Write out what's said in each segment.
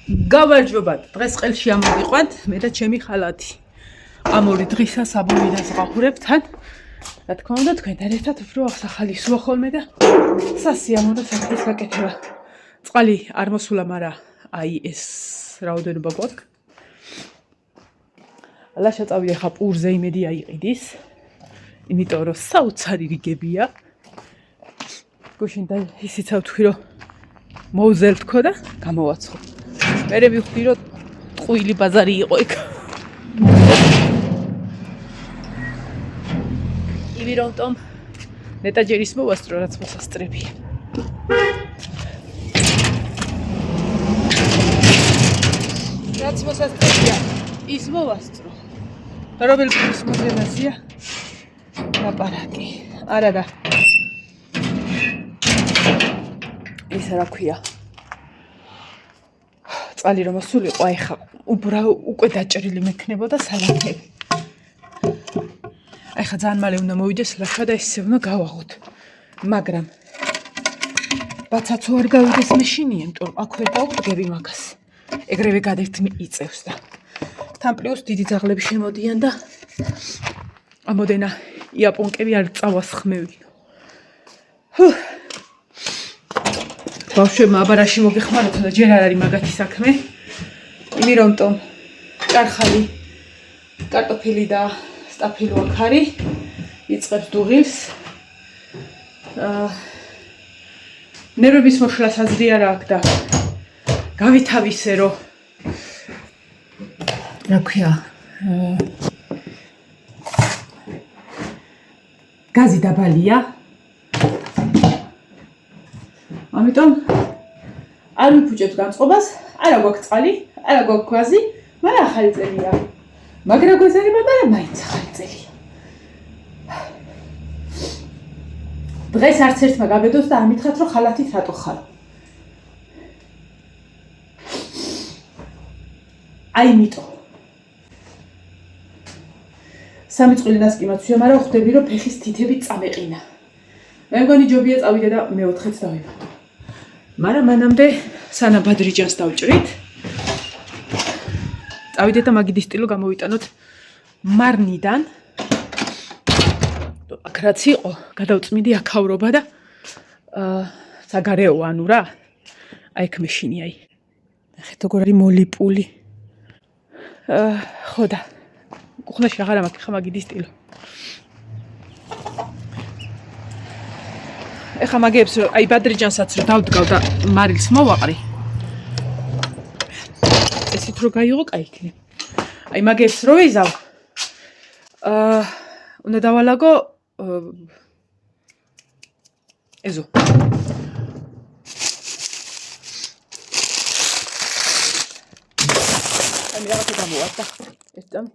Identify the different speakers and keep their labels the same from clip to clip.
Speaker 1: გავარჯობათ, დღეს ყელში ამოვიყვანთ, მე და ჩემი ხალათი. ამ ორი დღისა საბუნებას ვაყურებთ თან. რა თქმა უნდა, თქვენთან ერთად უფრო ახსახალი სულა ხოლმე და სასიამოვნო საქმის გაკეთება. წყალი არ მოსულა, მაგრამ აი ეს რაოდენობა გვაქვს. ლაშა წავიდე ხა პურზე იმედი აიყიდის. იმიტომ რომ საოცარი რიგებია. გუშინ და ისიც ავთქვი რომ მოვზელთქო და გამოვაცხო. მერე ვიხდი რომ ტყუილი ბაზარი იყო იქ. ივირონტომ ნეტაჯერის მოვასწრო რაც მოსასწრებია. რაც მოსასწრებია ის მოვასწრო. და რომელი ის მოდელაზია? ლაპარაკი. არა. ეს რა ქვია? წყალი რომ მოსულიყო, აი ხა უკვე დაჭრილი მექნებოდა სალათები. აი ხა ძალიან მალე უნდა მოვიდეს ლაშა და ისე უნდა გავაღოთ. მაგრამ ბაცაცო არ გავიდეს მეშინია, იმიტომ რომ აქ ვერ დავუდგები მაგას. ეგრევე გადერთ იწევს და თან პლუს დიდი ძაღლები შემოდიან და ამოდენა იაპონკები არ წავასხმევინო. ბავშვებმა აბარაში მოგეხმაროთ და ჯერ არ არის მაგათი საქმე. იმირონტომ ჭარხალი, კარტოფილი და სტაფილო აქ არის. იწყებს დუღილს. ნერვების მოშლას აზრი არ აქვს და გავითავისე რომ რა ქვია გაზი დაბალია. ამიტომ არ ვიფუჭებთ განწყობას, არა გვაქვს წყალი, არა გვაქვს გაზი, მაგრამ ახალი წელია. მაგრამ გვეზარება, მაგრამ მაინც ახალი წელია. დღეს არც ერთმა გაბედოს და არ მითხრათ რომ ხალათით რატო ხარ. აი იმიტომ. სამი წყვილი ნასკიმაცვია, მაგრამ ხვდები რომ ფეხის თითები წამეყინა. მე მგონი ჯობია წავიდე და მეოთხეც დავიბადო. მაგრამ მანამდე სანამ ბადრიჯანს დავჭრით. წავიდე და მაგიდის სტილო გამოვიტანოთ მარნიდან. აქ რაც იყო, გადავწმინდი აქავრობა და საგარეო ანუ რა. აი ეგ მეშინი აი. ნახეთ როგორ არის მოლიპული. ხო და კუხნაში აღარ მაქვს ხა მაგიდის სტილო. ეხა მაგებს რომ აი ბადრიჯანსაც რომ დავდგავ და მარილს მოვაყრი. ესით რო გაიღო, კაი იქნება. აი მაგებს რო ვიზავ. უნდა დავალაგო ეზო. ამი რაღაცა გამოვარდა. ეს წამი.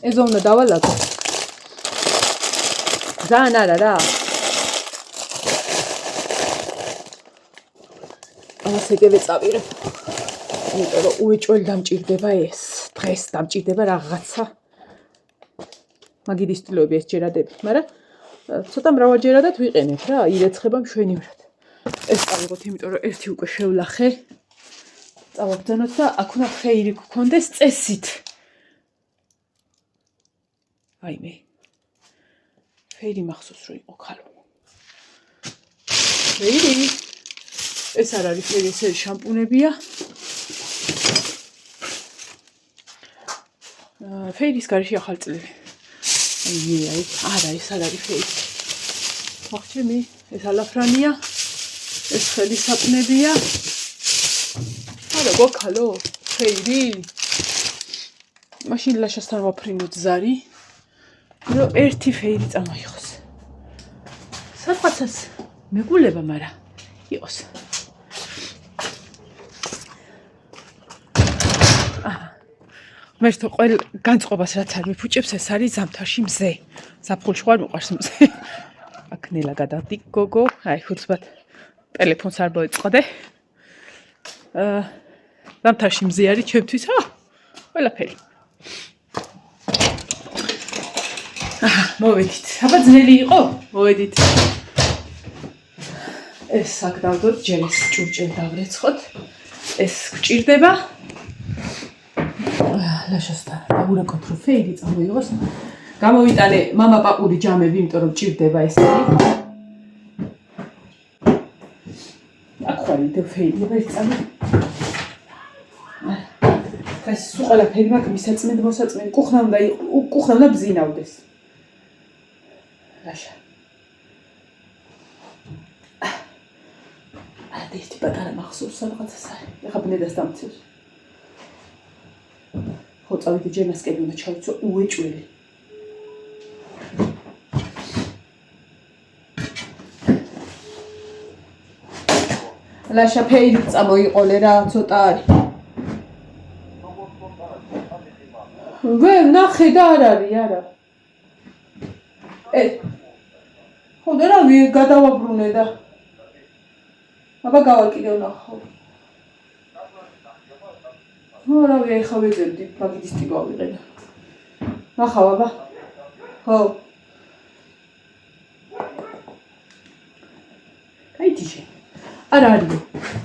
Speaker 1: ეზო უნდა დავალაგო. ძალიან არა რა. ამას ეგევე წავირე. იმიტომ რომ უეჭველი დამჭირდება ეს. დღეს დამჭირდება რაღაცა. მაგიდის სტილოები ეს ჯერადები, მაგრამ ცოტა მრავალჯერადად ვიყენებ რა, ირეცხება მშვენივრად. ეს წავიღოთ, იმიტომ რომ ერთი უკვე შევლახე. წავაბრძანოთ და აქ უნდა ხეირი გქონდეს წესით. აი მე. ხეირი მახსოვს რომ იყო ქალო. ხეირი. ეს არ არის ხეირი, ეს შამპუნებია. ხეირის გარეშე ახალწლები. აი, არა, ეს არ არის ხეირი. მოხჩემი, ეს ალაფრანია. ეს ხელი საპნებია. არა, გოქალო, ხეირი. მაშინ ლაშასთან ვაფრინოთ ზარი. რომ ერთი ფეირი წამოიღოს. სადღაცას მეგულება, მაგრამ იყოს. მერტო ყოველ განწყობას რაც არ მიფუჭებს, ეს არის ზამთარში მზე. ზაფხულში ხარ მიყვარს მზე. აქ ნელა გადავდი გოგო, აი ხუცბად ტელეფონს არ მოეწყოდე. ზამთარში მზე არის ჩემთვის, ყველაფერი. მოვედით. აბა ძნელი იყო? მოვედით. ეს აქ დავდოთ, ჯერ ეს ჭურჭელი დავრეცხოთ. ეს გჭირდება. ლაშასთან დაურეკოთ, რომ ფეილი წამოიღოს. გამოვიტანე მამა პაპური ჯამები, იმიტომ რომ ჭირდება ესენი. აქ ხარი და ფეილი ვერ წამო. ეს სულ ყველაფერი მაქვს მისაწმედ მოსაწმედ. კუხნა უნდა ბზინავდეს. ლაშა. ერთი პატარა მახსოვს რაღაცას არის. ეხლა ბნედას დამცევს. ხო წავიდე ჯენასკები უნდა ჩავიცო უეჭველი. ლაშა ფეილი წამოიყოლე რა, ცოტა არის. ნახე და არ არის, არა. ხო და რა გადავაბრუნე და აბა გავალ კიდევ ნახავ. რა ვია ეხა ვეძებდი, მაგიდის ტიპა ვიყედა. ნახავ აბა. ხო. კაითიში. არა არისო.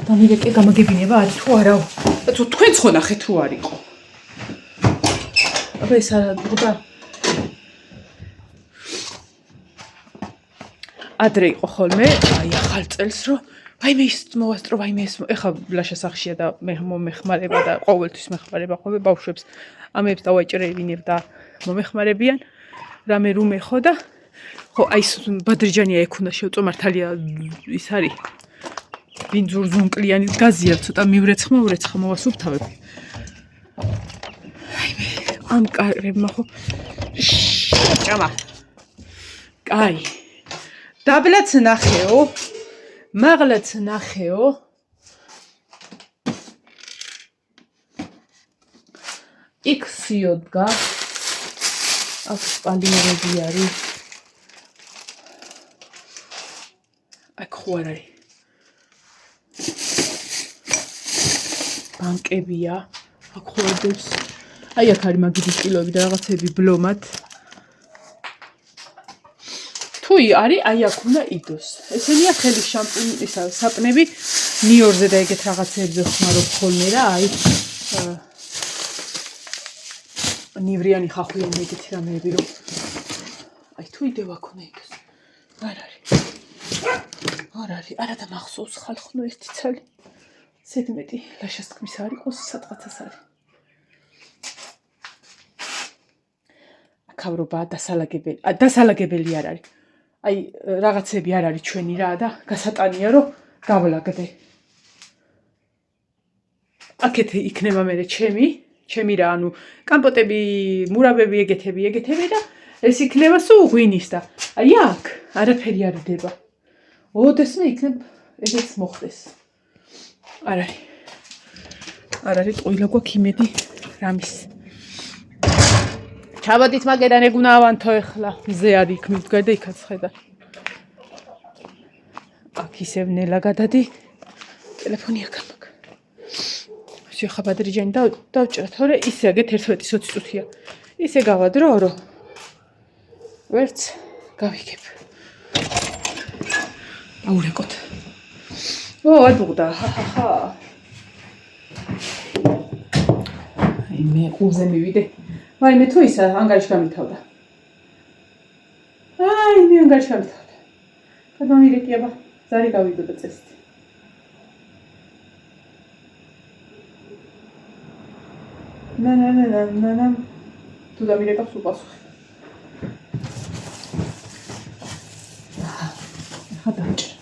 Speaker 1: დამირეკე გამაგებინება არის თუ არაო. თქვენც ხო ნახეთ თუ არისო. აბა ეს არა და ადრე იყო ხოლმე, აი ახალ წელს რომ ვაიმე ის მოვასწრო, ვაიმე ეს ეხა ლაშა სახშია და მე მომეხმარება და ყოველთვის მეხმარება ხოლმე ბავშვებს. ამებს დავაჭრევინებ და მომეხმარებიან. რამე რუმე ხო და ხო აი ეს ბადრიჯანია ეგ უნდა შევწო მართალია ის არის. ვინ ზურზუნკლიანი გაზია ცოტა მივრეცხმა მოვასუფთავებ. აიმე ამ კარებმა ხო ჭამა. კაი. დაბლაც ნახეო. მაღლაც ნახეო. იქ სიო დგა. აქ სპალიერები არის. აქ ხო არ არის. ბანკებია. აქ ხო არის. აი აქ არის მაგიდის კილოები და რაღაცები ბლომად. თუ არის, აი აქ უნდა იდოს. ესენია ხელის შამპუნი, ისა საპნები ნიორზე და ეგეთ რაღაცებზე ხმარობ ხოლმე რა, აი ნივრიანი ხახვიანი ეგეთი რამეები რომ აი თუ იდევ აქ უნდა იდოს. არ არის. არ არის, არა და მახსოვს ხალხნო ერთი ცალი. სედმეტი ლაშას თქმის არ იყოს, სადღაცას არის. აქავრობა დასალაგებელი არ არის. აი რაღაცები არ არის ჩვენი რა და გასატანია რომ გავლაგდე. აქეთ იქნება მე ჩემი რა ანუ კამპოტები, მურაბები ეგეთები და ეს იქნება სულ ღვინის და აი აქ არაფერი არ დება. ოდესმე იქნებ ეგეც მოხდეს. არ არის ყვილა გვაქვს იმედი რამის. ჩავადით მაგედან ეგ უნდა ავანთო ეხლა. მზე არის იქ მივდგარ და იქაც ხედა. აქ ისევ ნელა გადადი. ტელეფონი აქ მაქვს. ხა ბადრიჯანი დავჭრა, თორე ისე აგეთ 11-20 წუთია. ისე გავადრო რომ ვერც გავიგებ. აურეკოთ. ადუღდა, ხა. აი მე ყულზე მივიდე. ვაიმე თუ ისა ანგარიში გამითავდა. აი მე ანგარიში გამითავდა. გადმოვირეკი აბა, ზარი გავიდო და წესით. ნანა. თუ დამირეკავს უპასუხე. ხა დავჭრა.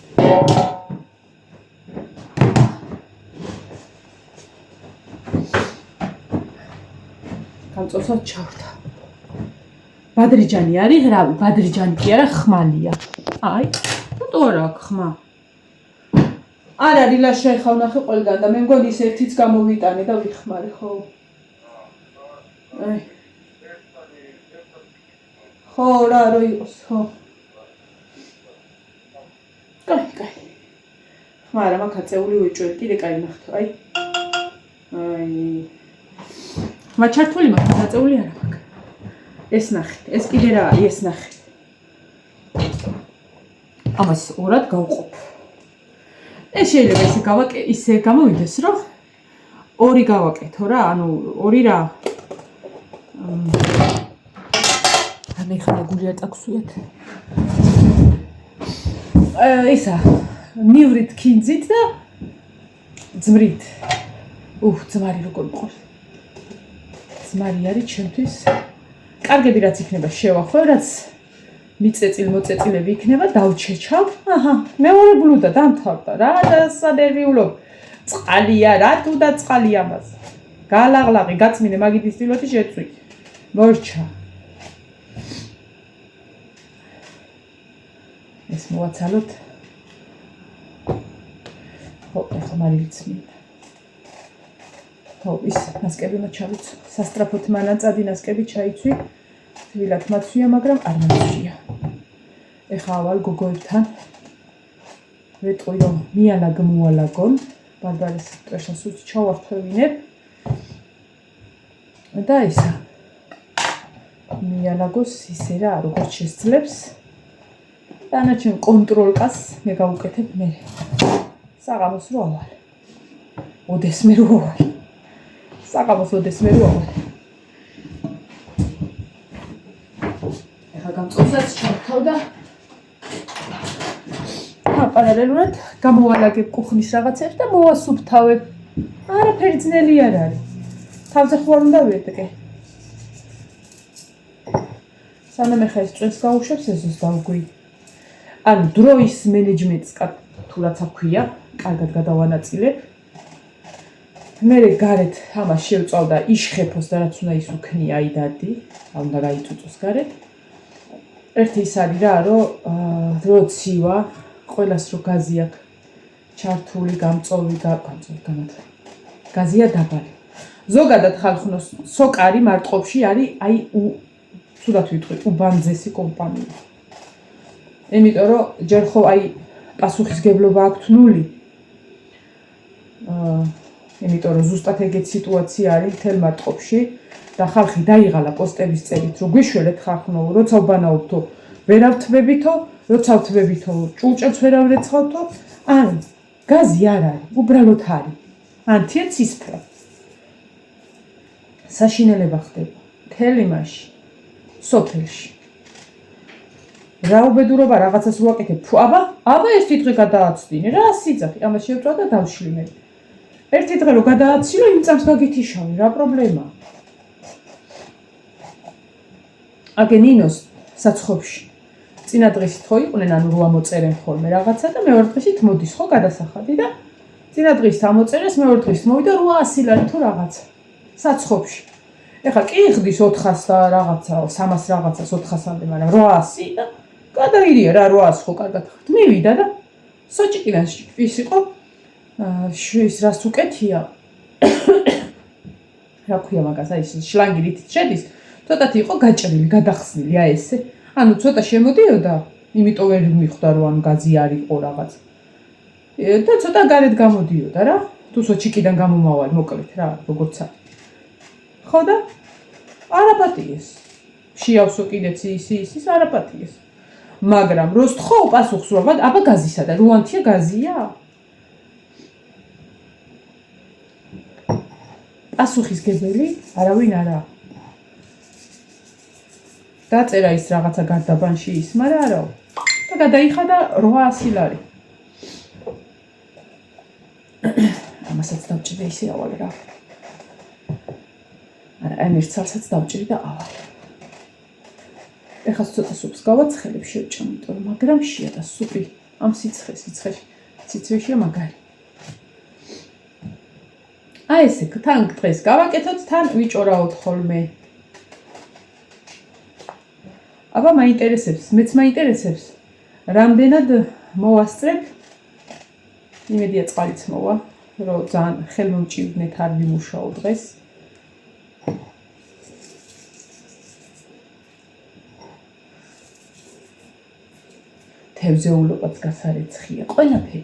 Speaker 1: გამწოსოთ ჩავდა. ბადრიჯანი არის, რავი, ბადრიჯანი კი არა, ხმალია. აი, რატო არა აქვს ხმა? არ არის ლაშა ეხა ვნახე ყველგან და მე მგონი ის ერთიც გამოვიტანე და ვიხმარე, ხო? აი. ხო, რა იყოს, ხო. კაი. ხმა არა მაქვს აწეული უეჭველი, კიდე კაი ნახთო, აი. მაჩართული მაქვს, აწეული არა მაქვს. ეს ნახე, ეს კიდე რა არის, ეს ნახე. ამას ორად გავყოფ. ეს შეიძლება ისე გამოვიდეს, რომ ორი გავაკეთო რა, ანუ ორი რა. ანუ ხა გულია ტაქსუეთ. ისა მივრით კინძით და ძმრით. ძმარი როგორ მყავს. ძმარი არის ჩემთვის. კარგები რაც იქნება შევახვევ, რაც მიწეწილ-მოწეწილები იქნება, დავჩეჩავ. აჰა, მეორე ბლუდა დამთავრდა. რა დასანერვიულობ. წყალია, რა თუ და წყალია მას. გალაღლაღი, გაწმინე მაგიდის სტილოთი შეწვი. მორჩა. ეს მოვაცალოთ. ხო, ახლა მარილიც მინდა. ხო, ის ნასკები მოჩავით. სასტრაფოთ მანაწადი ნასკები ჩაიცვი. თბილად მაცვია, მაგრამ არ მაცვია. ეხლა ავალ გოგოებთან. ვეტყვი რომ მიალაგ მოალაგონ. ბარბარეს ტრეშას უც ჩავართვევინებ. და ისა. მიალაგოს ისე რა, როგორც შესძლებს. დანარჩენ კონტროლკას მე გავუკეთებ მე. საღამოს რო ავალ. ოდესმე რო ავალ. საღამოს ოდესმე რო ავალ. ეხლა გამწოსაც ჩავთავ და პარალელურად გამოვალაგებ კუხნის რაღაცებს და მოვასუფთავებ. არაფერი ძნელი არ არის. თავზე ხوار უნდა ვეტკე. სანამ ეხლა ეს წვენს გავუშვებს ეზოს დავგვი. ანუ დროის მენეჯმენტს თუ რაცა ქვია, კარგად გადავანაწილებ. მე გარეთ ამას შევწავ და იშხეფოს და რაც უნდა ის უქნია აიდადი, არ უნდა გაიწუწოს გარეთ. ერთი ის არის რა, რომ დროცივა ყველას რო გაზი აქვს ჩართული, გამწოვი, გაზია დაბალი. ზოგადად ხალხნოს სოკარი მარტყოფში არის აი სულად ვიტყვი, უბანძესი კომპანია. იმიტომ რომ ჯერ ხო აი პასუხისგებლობა აქვს ნული. იმიტომ რომ ზუსტად ეგეთ სიტუაცია არის თელ მარტყოფში და ხალხი დაიღალა პოსტების წერით, რომ გვიშველეთ ხალხნო, როცა ვბანაობთო, ვერავთმებითო, როცა ვთმებითო, ჭულჭელს ვერავრეცხავთო, ან გაზი არ არის, უბრალოდ არის. ანთია ცისფრა. საშინელება ხდება. თელი მასში. სოფელში. რა უბედურობა რაღაცას ვაკეთებ. აბა ერთი დღე გადააცდინე. რა სიძახი, ამას შევწვა და დავშლი მე. ერთი დღე რო გადააცილო, იმ წამს გაგითიშავი, რა პრობლემაა? აგე ნინოს საცხობში. წინა დღისით ხო იყვნენ, ანუ რო ამოწერენ ხოლმე რაღაცა და მეორე დღისით მოდის ხო გადასახადი და წინა დღისით ამოწერეს, მეორე დღისით მოვიდა 800 ლარი თუ რაღაცა. საცხობში. ეხლა კი ხდის 400 და რაღაცა, 300 რაღაცას 400-მდე, მაგრამ 800 და გადაირია რა 800 ხო კარგად ხართ. მივიდა და სოჭიკიდან ის იყო ის რას უკეთია. რა ქვია მაგას, აი ეს შლანგირით შედის. ცოტათი იყო გაჭრილი, გადახსნილი, აი ესე. ანუ ცოტა შემოდიოდა, იმიტომ ვერ მიხვდა რომ ანუ გაზი არ იყო რაღაც. და ცოტა გარეთ გამოდიოდა რა. თუ სოჭიკიდან გამომავალ, მოკლედ რა, როგორც არის. ხო და არაპატიეს. შეავსო კიდეც ის არაპატიეს. მაგრამ რო სთხოვ პასუხს რომ აბა გაზისა და რუანთია გაზია? პასუხისგებელი არავინ არა. დაწერა ის რაღაცა გარდაბანში ის, მაგრამ არა. და გადაიხადა 800 ლარი. ამასაც დავჭირდა ისე ავალ რა. არა, ამ ერთ ცალსაც დავჭირი და ავალ. ეხლა ცოტა სუპს გავაცხელებ შევჭამ, მაგრამ შია და სუპი ამ სიცხვეშია მაგარი. აი ესე თან დღეს გავაკეთოთ, თან ვიჭორავთ ხოლმე. აბა მაინტერესებს, მეც მაინტერესებს. რამდენად მოვასწრებ? იმედია წყალიც მოვა, რომ ძალიან ხელმომჭირნეთ არ ვიმუშაო დღეს. თევზეულობაც გასარეცხია, ყველაფერი.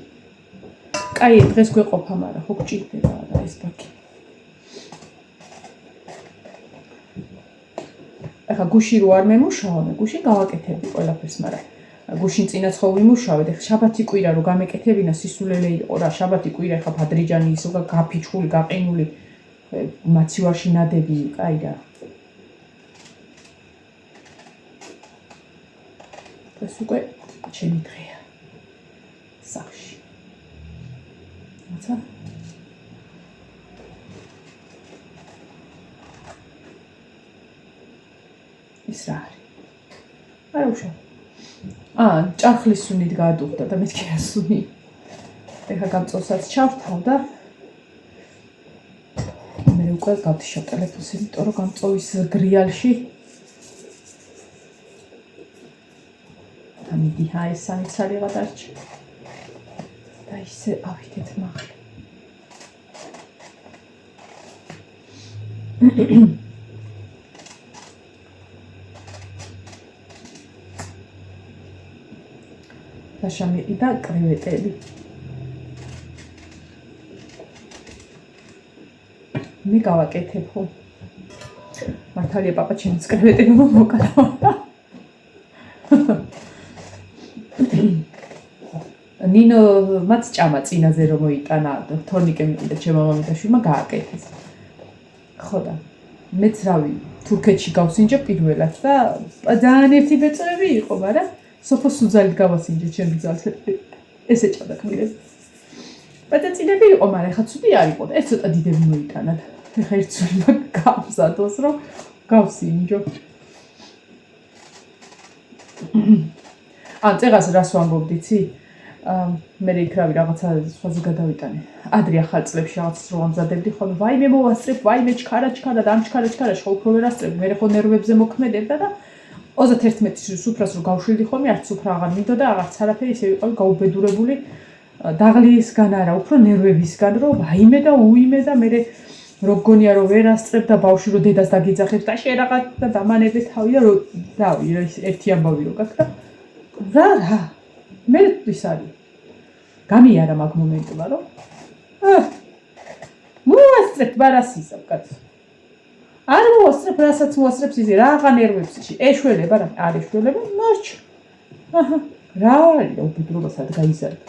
Speaker 1: კაი, დღეს გვეყოფა, მაგრამ ხო გჭირდება რა ეს ბაკი. ახლა გუში რო არ მემუშაო, მე გუში გავაკეთებდი ყველაფერს, მაგრამ გუშინ წინაც ხო ვიმუშავეთ, ეხლა შაბათი კვირა რო გამეკეთებინა სისულელე იყო რა, შაბათი კვირა ეხლა ფადრიჯანი ისო გაფიჩხული, გაყინული, მაცივარში ნადები, კაი რა. ეს უკვე ჩემი დღეა. სახში. მოცა? ის რა არის? არა უშო. ჭახლის სუნით გაადუხდა და მეთქი ასუნი. ეხა გამწოსაც ჩავთავ და მე უკვე გავთიშავ ტელეფონს, იმიტომ რომ გამწოვის გრიალში. ამიდი ეს სამიცალი გადარჩა. და ისე ავიდეთ მაღლა. შამიყიდა კრევეტები. მე გავაკეთებ ხო? მართალია პაპა ჩემს კრევეტები მომოკადა. ნინო მათ ჭამა წინაზე რომ მოიტანა, თორნიკე მიყიდა ჩემო მამიდაშვილმა გააკეთეს. ხო და მეც რავი, თურქეთში გავსინჯა პირველად და ძალიან ერთი ბეწვები იყო, მაგრამ სოფო სუძალით გავასინჯე ჩემი ძალს. ესე ჭადა ქმირეს. პატაცინები იყო, მაგრამ ეხა ცუდი არ იყო და ეს ცოტა დიდები მოიტანათ. ეხა ერთსული გავზადოს, რომ გავსინჯო. წეგას რას ვამბობდიცი? მე იქ რავი რაღაცა სხვაზე გადავიტანე. ადრე ახალ წლებში რაღაცას რო ამზადებდი, ხოლმე ვაიმე მოვასწრებ, ვაიმე ჩქარა და ამჩქარა, ხო უფრო ვერ ასწრებ, მე ხო ნერვებზე მოქმედებდა და 31 სუფრას რო გავშვილდი ხოლმე, არც სუფრა აღარ მინდოდა, აღარც არაფერი, ისე ვიყავი გაუბედურებული დაღლიისგან არა, უფრო ნერვებისგან, რომ ვაიმე და უიმე და მე რო გგონია რომ ვერ ასწრებ და ბავშვი რო დედას დაგიძახებს და შენ რაღაც და დამანებე თავი და რომ რავი, ერთი ამბავი რო გაქვს და რა მე ის არის გამიარა მაგ მომენტმა რომ მოასწრებ ბარასისავ კაცო არ მოასწრებ რასაც მოასწრებს ისე რაღა ნერვებში ეშველება რა არ ეშველება მორჩ რა არის უბედურობასად გაიზარდა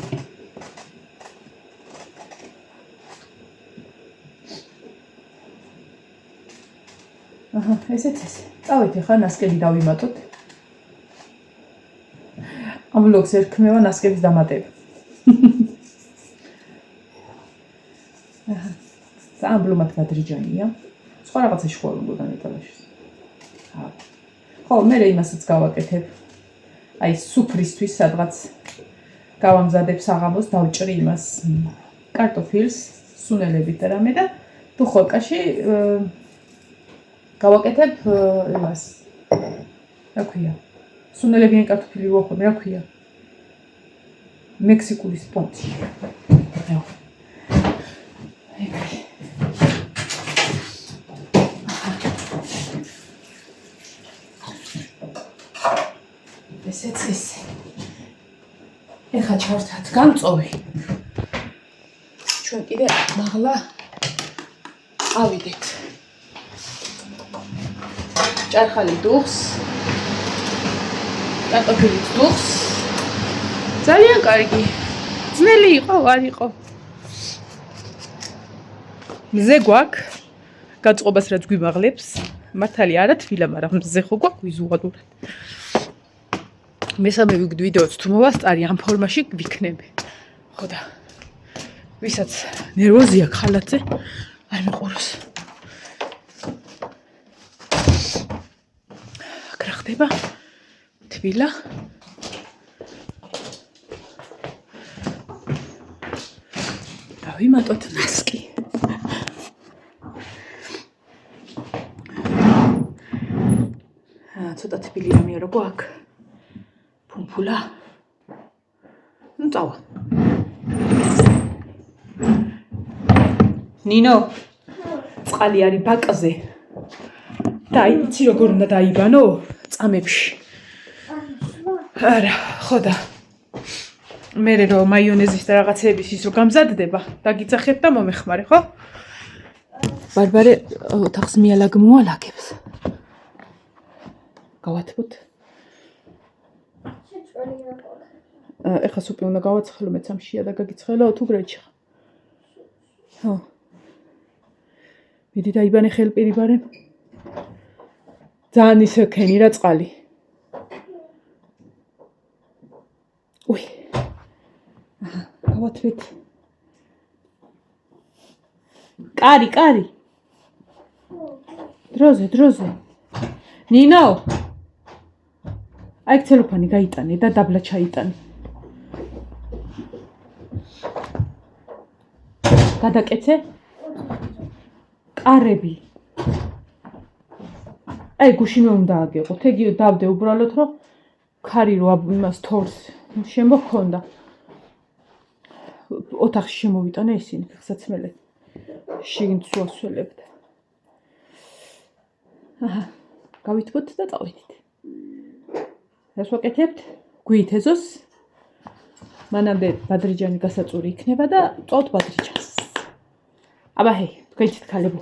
Speaker 1: ესეც ეს წავით ახლა ნასკები დავიმატოთ ამ ვლოგს ერქმევა ნასკების დამატება ამბლომად გადრიჯანია. სხვა რაღაცა შეხვალებოდა ნეტალაშის. ხო, მე იმასაც გავაკეთებ. აი სუფრისთვის სადღაც გავამზადებ საღამოს, დავჭრი იმას კარტოფილს, სუნელებით და რამე და დუხოვკაში გავაკეთებ იმას. რა ქვია? სუნელებიანი კარტოფილი ვახო, რა ქვია? მექსიკური სპონჯი. აიო. ესეც ესე. ეხა ჩავთათ გამწოვი. ჩვენ კიდე მაღლა ავიდეთ. ჭარხალი დუხს. კარტოფილი დუხს. ძალიან კარგი. ძნელი იყო, არ იყო. მზე გვაქვს. გაწყობას რაც გვიმაღლებს. მართალია არა თბილა, მაგრამ მზე ხო გვაქვს ვიზუალურად. მესამე ვიდეოც თუ მოვასწარი ამ ფორმაში ვიქნები. ხო და ვისაც ნერვოზია ხალათზე არ მეყუროს. აქ რა ხდება? თბილა. დავიმატოთ ნასკი. ცოტა თბილი რამეა რო გვაქვს. ფუმფულა. ნუ წავა. ნინო. წყალი არის ბაკზე. და იცი როგორ უნდა დაიბანო? წამებში. არა, ხო და. მე რო მაიონეზის და რაღაცეების ის რო გამზადდება, დაგიძახებ და მომეხმარე, ხო? ბარბარე ოთახს მიალაგ მოალაგებს. გავათბოთ. ეხლა სუპი უნდა გავაცხელო, მეც ამ შია და გაგიცხელო თუ გრეჩი ხა. ხო. მიდი დაიბანე ხელპირი ბარემ. ძალიან ისე ქენი რა წყალი. უი. აჰა, გავათვით. კარი. დროზე. ნინო. აი ცელოფანი გაიტანე და დაბლა ჩაიტანე. გადაკეთე? კარები. აი გუშინვე უნდა აგეყოთ. ეგი დავდე უბრალოდ რომ ქარი რო იმას თორს შემოქონდა. ოთახში შემოვიტანე ისინი, ფეხსაცმელი. შიგნით სუასველებდა. აჰა, გავითბოთ და წავიდით. ეს ვაკეთებთ, გვიითეზოს. მანამდე ბადრიჯანი გასაწური იქნება და წავთ ბადრიჯანს. აბა ჰეი, თქვენით ქალებო.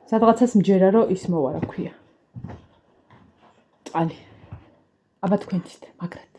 Speaker 1: სადღაცას მჯერა რომ ის მოვა რა ქვია. წყალი. აბა თქვენით, მაგრად.